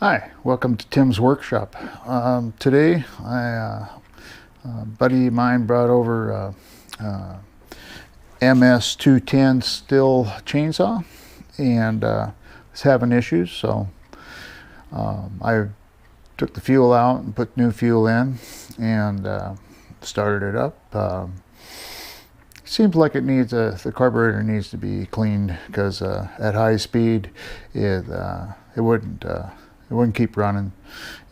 Hi, welcome to Tim's Workshop. Today, a buddy of mine brought over MS210 stihl chainsaw and was having issues, so I took the fuel out and put new fuel in and started it up. Seems like it needs the carburetor needs to be cleaned because at high speed it wouldn't keep running.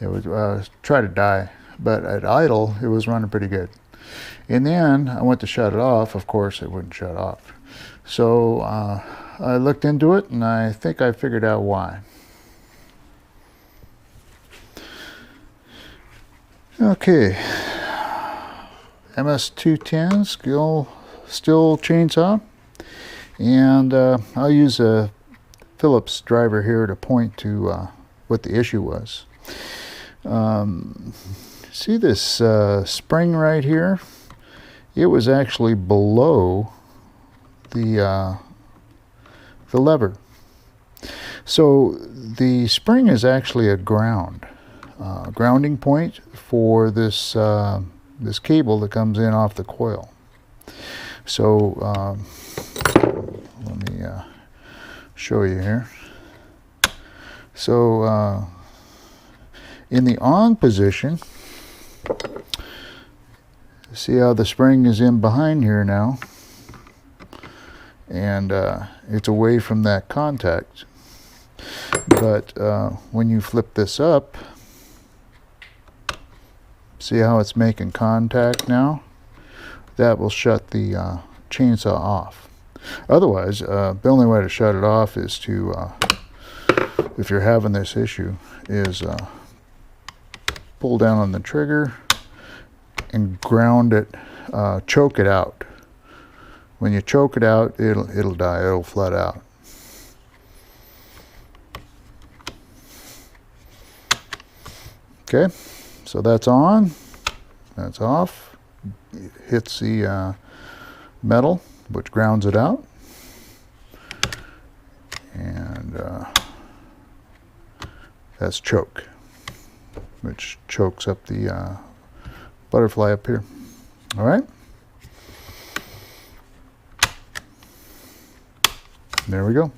It would try to die, but at idle it was running pretty good. In the end, I went to shut it off. Of course, it wouldn't shut off. So I looked into it, and I think I figured out why. Okay, MS210 stihl chainsaw, and I'll use a Phillips driver here to point to what the issue was. See this spring right here? It was actually below the lever. So the spring is actually a grounding point for this this cable that comes in off the coil. So let me show you here. So in the on position, see how the spring is in behind here now, and it's away from that contact. But when you flip this up, see how it's making contact now? That will shut the chainsaw off. Otherwise, the only way to shut it off is to if you're having this issue, is pull down on the trigger and ground it, choke it out. When you choke it out, it'll die, it'll flood out. Okay, so that's on, that's off. It hits the metal, which grounds it out. And that's choke, which chokes up the butterfly up here. All right. There we go.